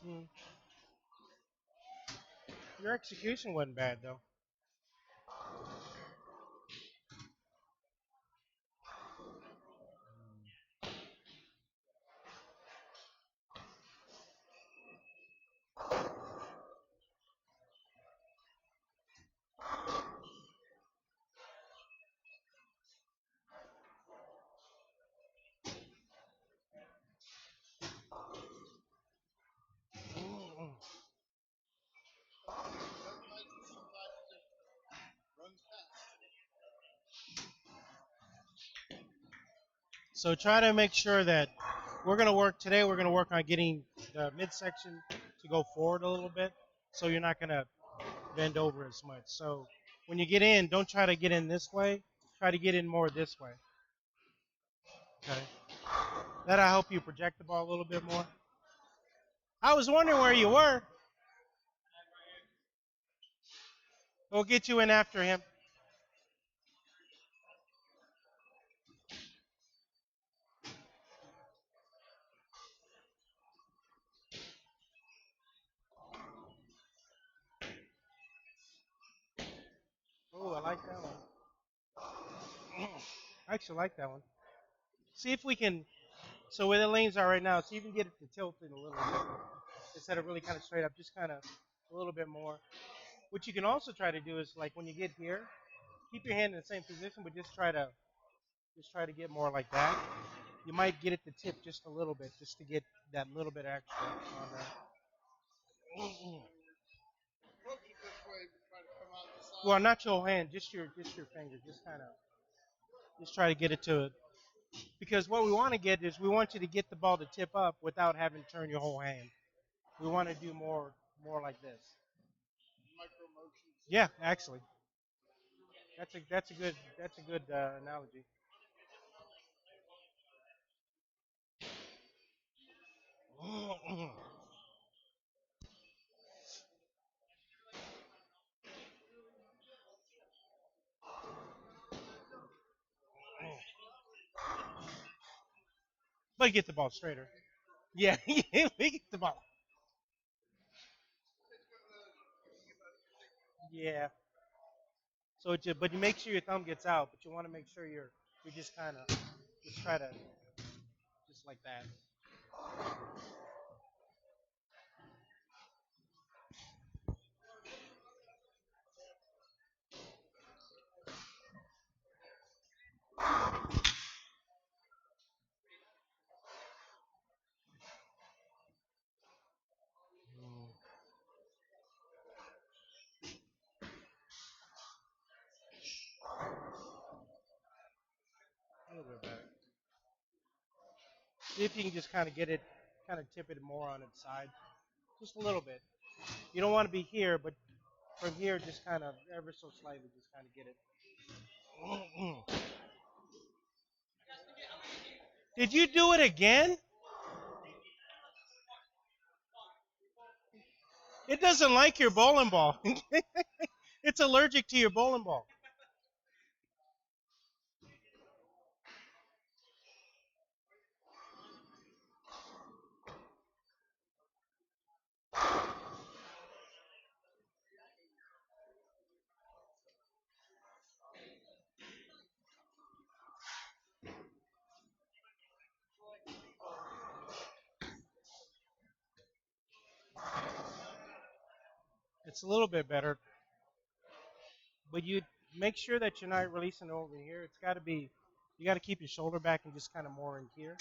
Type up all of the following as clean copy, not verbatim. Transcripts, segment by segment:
Mm. Your execution wasn't bad though. Mm. So try to make sure that we're going to work today. We're going to work on getting the midsection to go forward a little bit, so you're not going to bend over as much. So when you get in, don't try to get in this way. Try to get in more this way. Okay. That'll help you project the ball a little bit more. I was wondering where you were. We'll get you in after him. Oh, I like that one. I actually like that one. See if we can. So where the lanes are right now, see if you can get it to tilt in a little bit instead of really kind of straight up, just kind of a little bit more. What you can also try to do is like when you get here, keep your hand in the same position, but just try to get more like that. You might get it to tip just a little bit, just to get that little bit extra on there. Well, not your hand, just your finger, just try to get it to it. Because what we want to get is we want you to get the ball to tip up without having to turn your whole hand. We want to do more like this. Yeah, actually, that's a good analogy. But get the ball straighter. Yeah, we get the ball. Yeah. So but you make sure your thumb gets out, but you want to make sure you're just kind of just try to just like that. Mm, a little bit better. See if you can just kind of get it, kind of tip it more on its side, just a little bit. You don't want to be here, but from here, just kind of ever so slightly, just kind of get it. Did you do it again? It doesn't like your bowling ball. It's allergic to your bowling ball. It's a little bit better, but you make sure that you're not releasing it over here. It's got to be, you got to keep your shoulder back and just kind of more in here.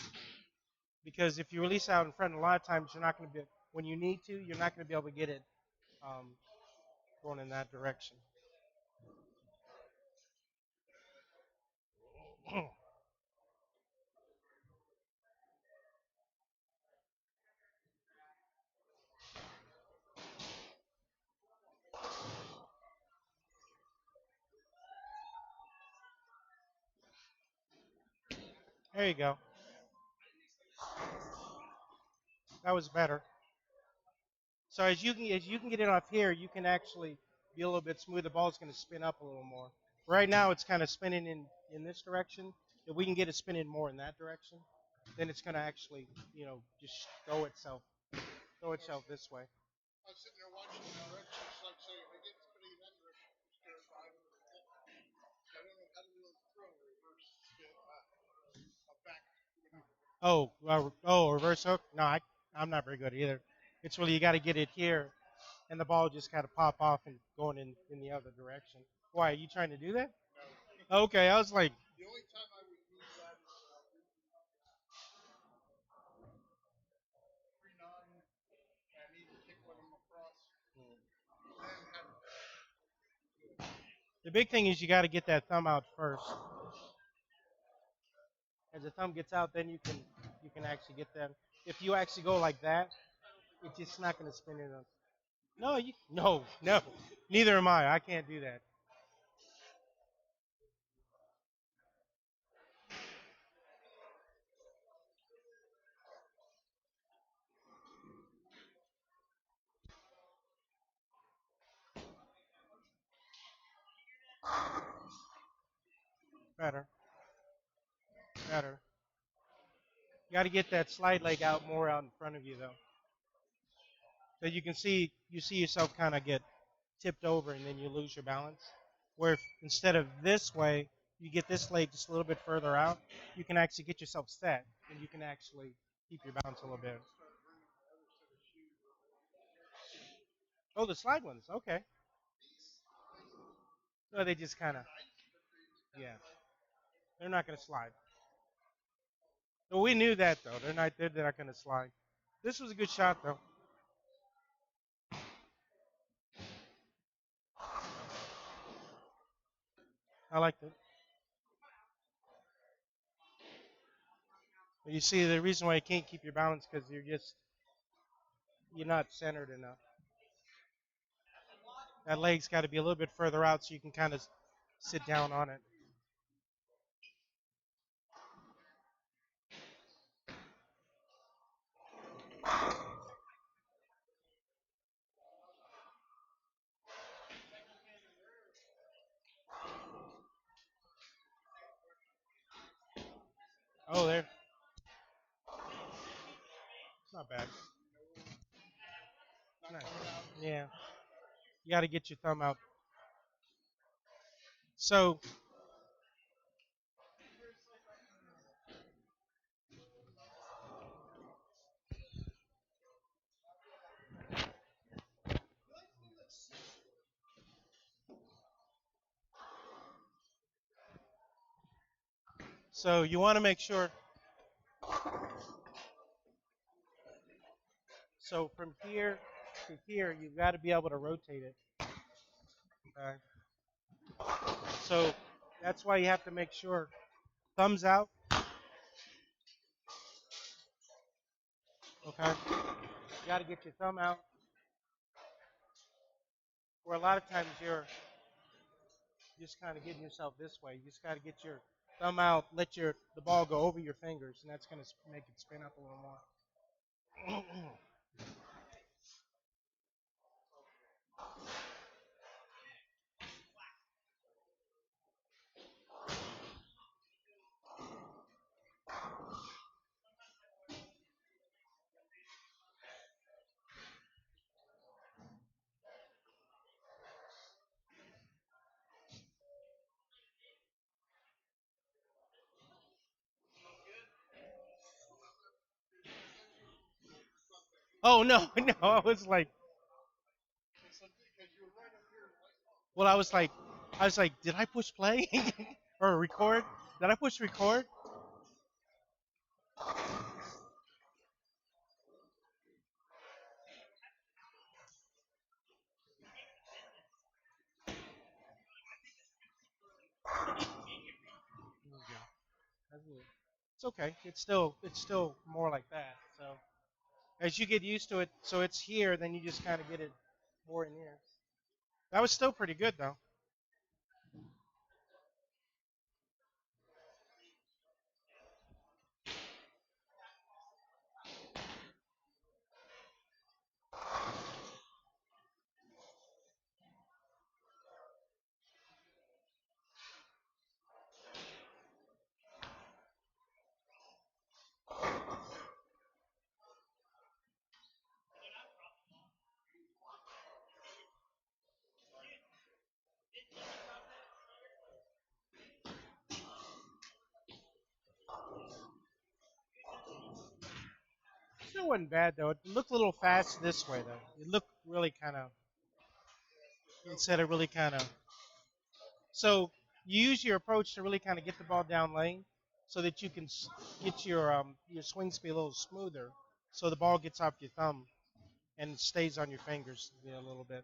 Because if you release out in front, a lot of times you're not going to be, when you need to, you're not going to be able to get it um, going in that direction. There you go. That was better. So as you can get it off here, you can actually be a little bit smooth. The ball's going to spin up a little more. Right now, it's kind of spinning in this direction. If we can get it spinning more in that direction, then it's going to actually just go itself. throw itself this way. Oh, reverse hook? No, I'm not very good either. It's really you got to get it here, and the ball just kind of pop off and going in the other direction. Why are you trying to do that? Okay, I was like, the big thing is you got to get that thumb out first. As the thumb gets out, then you can actually get them. If you actually go like that, it's just not going to spin it. No, no. Neither am I. I can't do that. Better, better. You got to get that slide leg out more out in front of you though, so you see yourself kind of get tipped over and then you lose your balance. Where if, instead of this way, you get this leg just a little bit further out, you can actually get yourself set and you can actually keep your balance a little bit. Oh, the slide ones. Okay. No, they just kind of, yeah. They're not going to slide. Well, we knew that though. They're not going to slide. This was a good shot though. I liked it. But you see, the reason why you can't keep your balance because you're not centered enough. That leg's got to be a little bit further out so you can kind of sit down on it. Oh, there. It's not bad. Nice. Yeah. You got to get your thumb out. So, so you want to make sure. So from here to here, you've got to be able to rotate it. Okay. So that's why you have to make sure thumbs out. Okay. You got to get your thumb out. Where a lot of times you're just kind of getting yourself this way. You just got to get your thumb out, let the ball go over your fingers, and that's going to make it spin up a little more. Oh no, no! Well, I was like, did I push play or record? Did I push record? Yeah. It's okay. It's still more like that. So as you get used to it, so it's here, then you just kind of get it more in here. That was still pretty good though. still wasn't bad though. It looked a little fast this way though. It looked really kind of instead of really kind of. So you use your approach to really kind of get the ball down lane, so that you can get your swing speed a little smoother, so the ball gets off your thumb and stays on your fingers a little bit.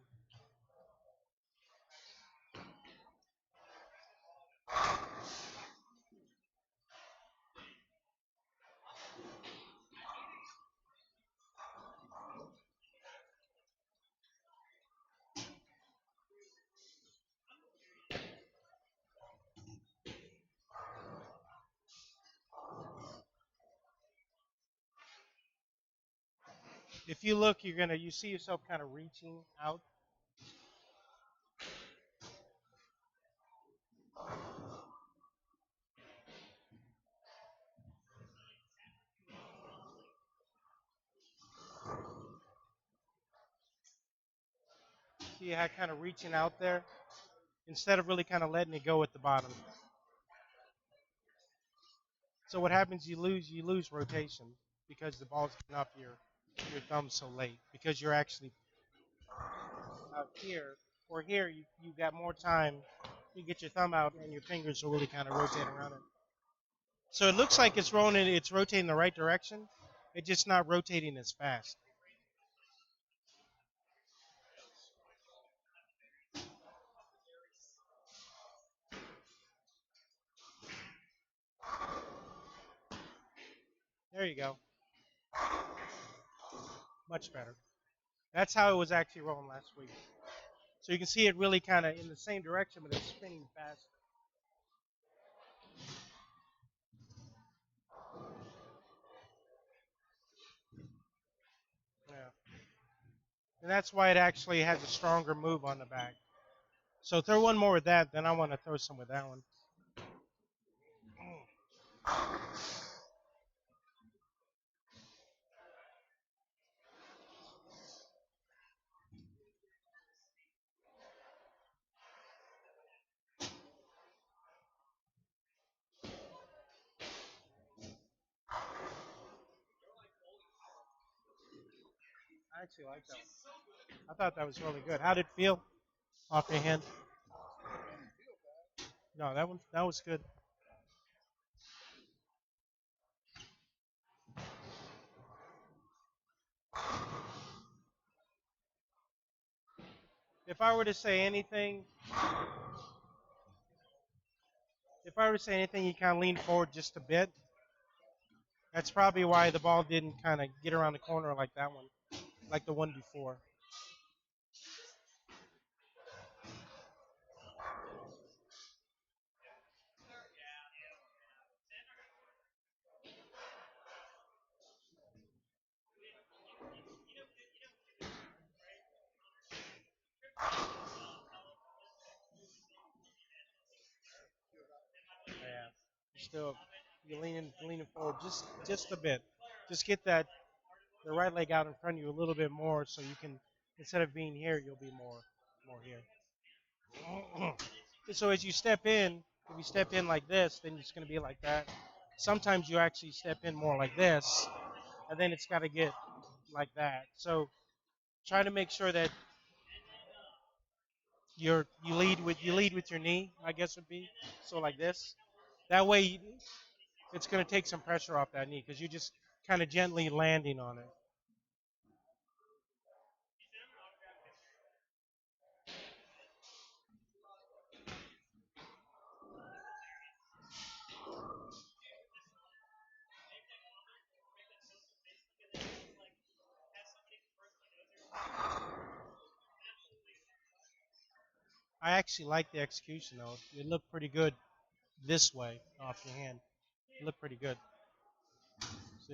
If you look, you see yourself kind of reaching out. See how kind of reaching out there instead of really kind of letting it go at the bottom. So what happens? You lose rotation because the ball's getting off your thumb so late because you're actually out here or here you got more time. You get your thumb out and your fingers will really kind of rotate around it. So it looks like it's rotating the right direction. It's just not rotating as fast. There you go. Much better. That's how it was actually rolling last week. So you can see it really kind of in the same direction, but it's spinning fast. Yeah. And that's why it actually has a stronger move on the back. So throw one more with that, then I want to throw some with that one. I actually like that one. I thought that was really good. How did it feel off your hand? No, that was good. If I were to say anything, if I were to say anything, you kind of lean forward just a bit. That's probably why the ball didn't kind of get around the corner like that one, like the one before. Yeah. Still, you're leaning forward just a bit. Just get the right leg out in front of you a little bit more, so you can instead of being here, you'll be more here. So as you step in, if you step in like this, then it's going to be like that. Sometimes you actually step in more like this, and then it's got to get like that. So try to make sure that you lead with your knee, I guess would be so like this. That way, it's going to take some pressure off that knee because you're just kind of gently landing on it. I actually like the execution though. It looked pretty good this way off your hand. It looked pretty good. So,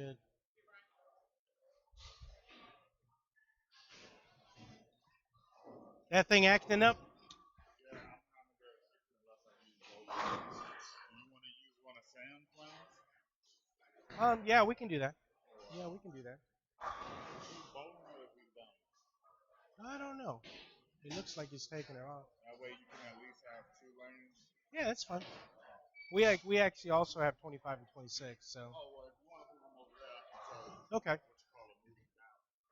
that thing acting up? Yeah, we can do that. Yeah, we can do that. I don't know. It looks like he's taking it off. Yeah, that's fine. We actually also have 25 and 26. So okay.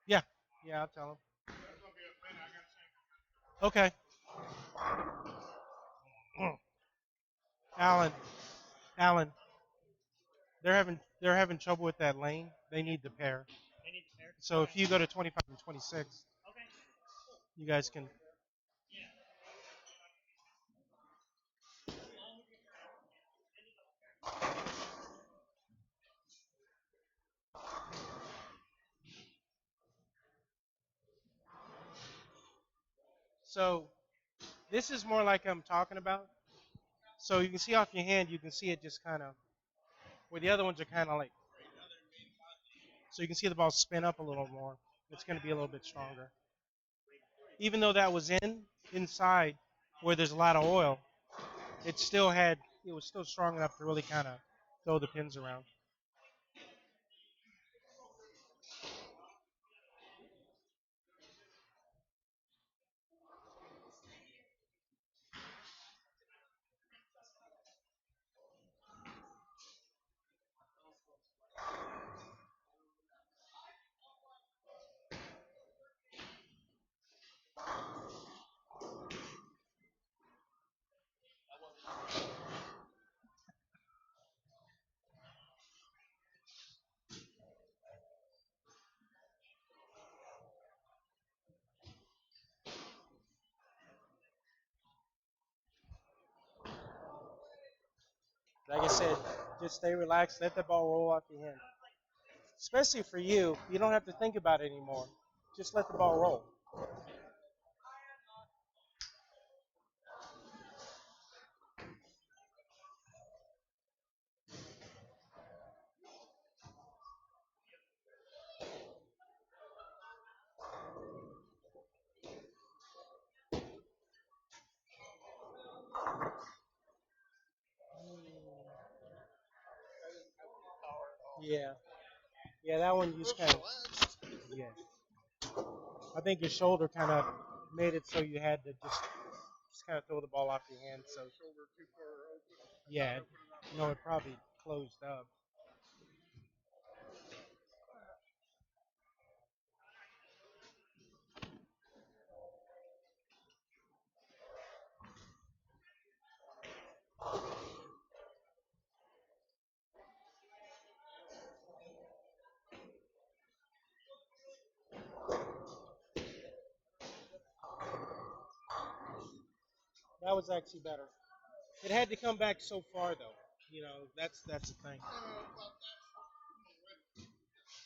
Yeah. Yeah, I'll tell him. Okay. Alan, Alan, they're having trouble with that lane. They need the pair. So if you go to 25 and 26, you guys can. So this is more like I'm talking about. So you can see off your hand, you can see it just kind of where the other ones are kind of like. So you can see the ball spin up a little more. It's going to be a little bit stronger. Even though that was inside where there's a lot of oil, it was still strong enough to really kind of throw the pins around. Like I said, just stay relaxed, let the ball roll off your hand. Especially for you, you don't have to think about it anymore. Just let the ball roll. Yeah, yeah, that one you just kind of, yeah. I think your shoulder kind of made it so you had to just kind of throw the ball off your hand. So yeah, no, it probably closed up. That was actually better. It had to come back so far though. You know, that's the thing.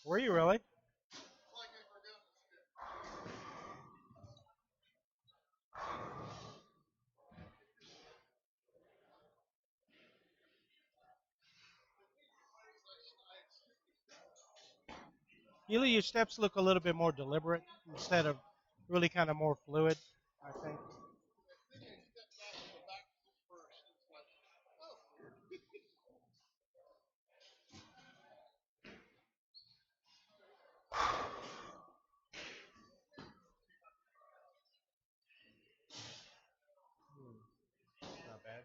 Were you really? Usually your steps look a little bit more deliberate instead of really kind of more fluid, I think. Not bad.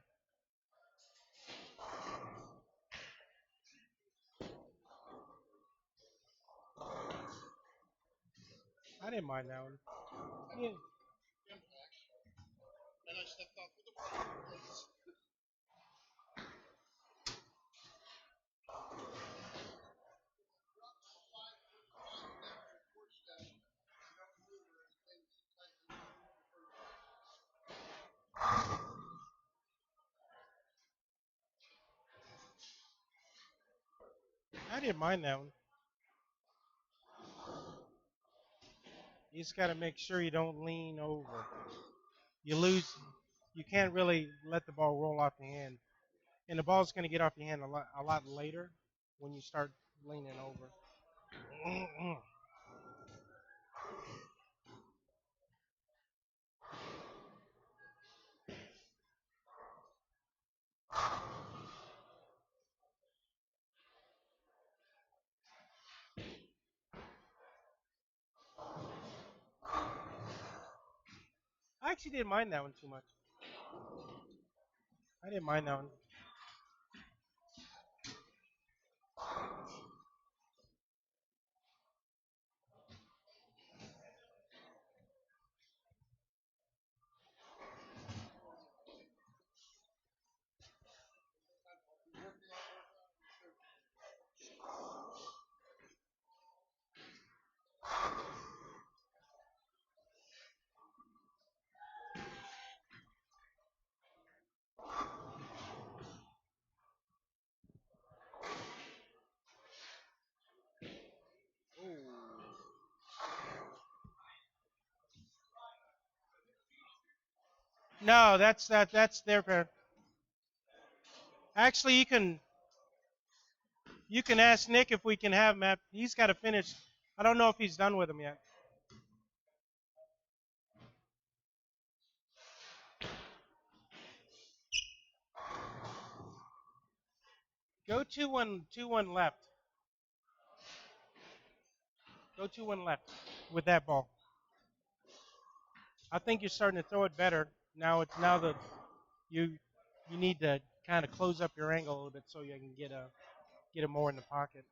I didn't mind that one. Yeah. I didn't mind that one. You just got to make sure you don't lean over. You lose. You can't really let the ball roll off your hand, and the ball's going to get off your hand a lot later when you start leaning over. I actually didn't mind that one too much. I didn't mind that one. No, that's their pair. Actually, you can ask Nick if we can have him. He's got to finish. I don't know if he's done with them yet. Go 2-1 left. Go 2-1 left with that ball. I think you're starting to throw it better. Now that you you need to kind of close up your angle a little bit so you can get it more in the pocket.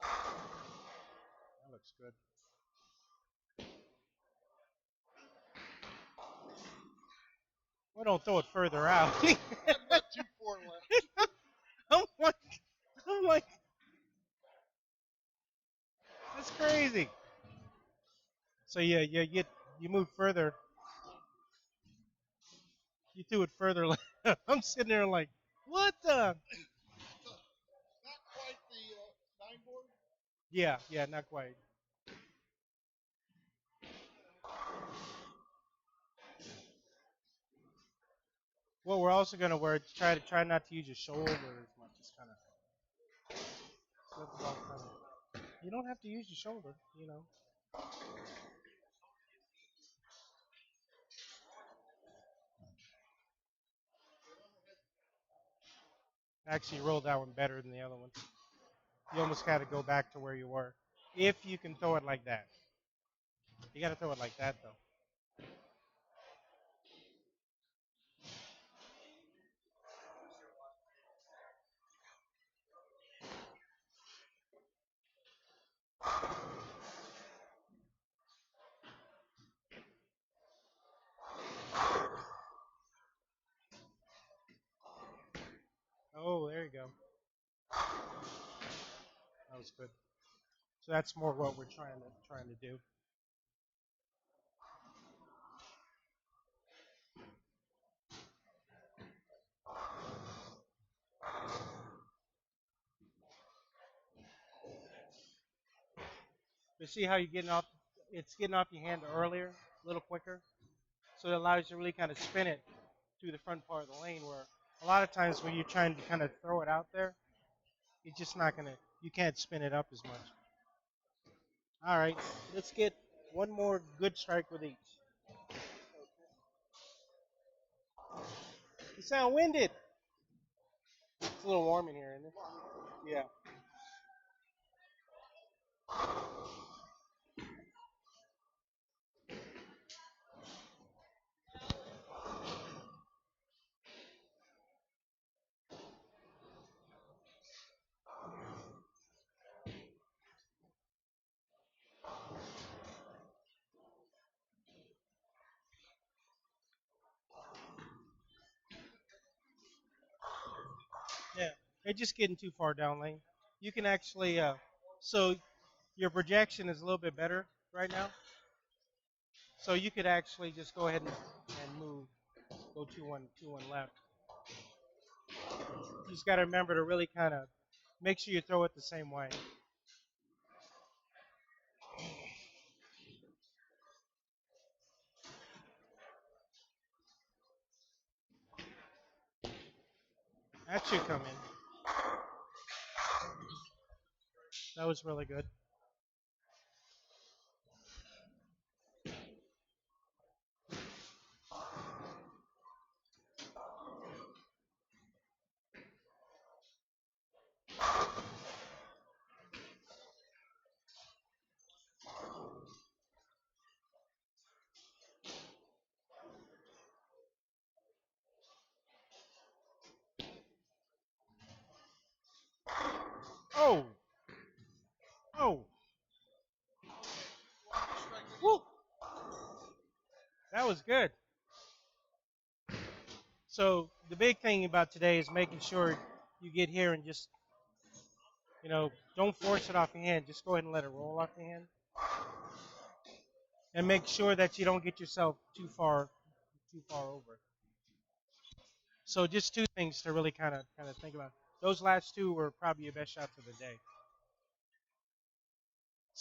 That looks good. Well, don't throw it further out. Not too far left. I'm like, I'm like, that's crazy. So you move further. You threw it further. I'm sitting there like, what the? Not quite the 9 board. Yeah, not quite. What we're also gonna wear try not to use your shoulder as much. Just kind of let the ball kind of. You don't have to use your shoulder. Actually, you rolled that one better than the other one. You almost got to go back to where you were. If you can throw it like that, you got to throw it like that though. Oh, there you go. That was good. So that's more what we're trying to do. But see how you're getting off? It's getting off your hand earlier, a little quicker. So it allows you to really kind of spin it through the front part of the lane. Where a lot of times when you're trying to kind of throw it out there, it's just not gonna. You can't spin it up as much. All right, let's get one more good strike with each. You sound winded. It's a little warm in here, isn't it? Yeah. Yeah. They're just getting too far down lane. You can actually, so your projection is a little bit better right now. So you could actually just go ahead and move, go 2-1 left. You just got to remember to really kind of make sure you throw it the same way. That should come in. That was really good. Oh, oh, woo. That was good. So the big thing about today is making sure you get here and just, don't force it off your hand. Just go ahead and let it roll off your hand, and make sure that you don't get yourself too far over. So just two things to really kind of think about. Those last two were probably your best shots of the day.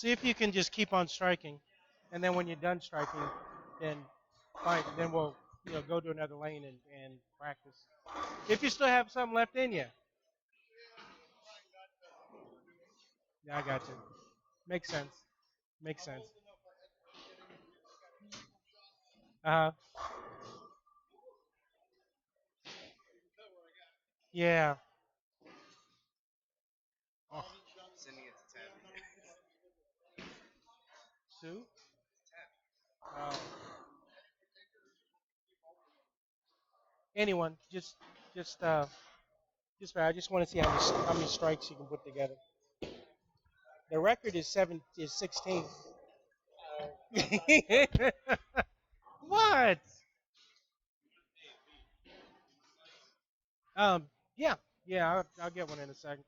See if you can just keep on striking, and then when you're done striking, then fine. Then we'll go to another lane and practice. If you still have some left in you. Yeah, I got you. Makes sense. Makes sense. Uh huh. Yeah. Oh. Sue? Oh. Anyone? Just I just want to see how many strikes you can put together. The record is 16. What? Yeah, yeah, I'll get one in a second.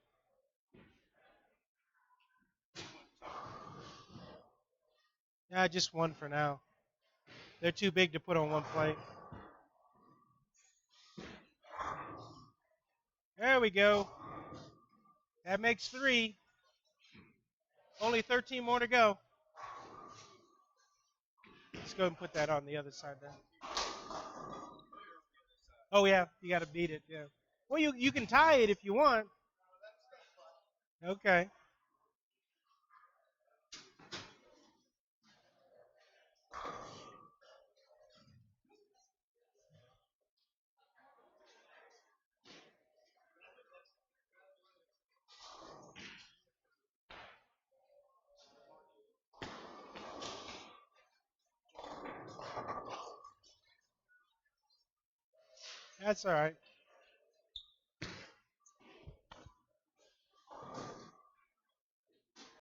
Yeah, just one for now. They're too big to put on one plate. There we go. That makes three. Only 13 more to go. Let's go and put that on the other side then. Oh yeah, you got to beat it. Yeah. Well, you can tie it if you want. Okay. That's all right.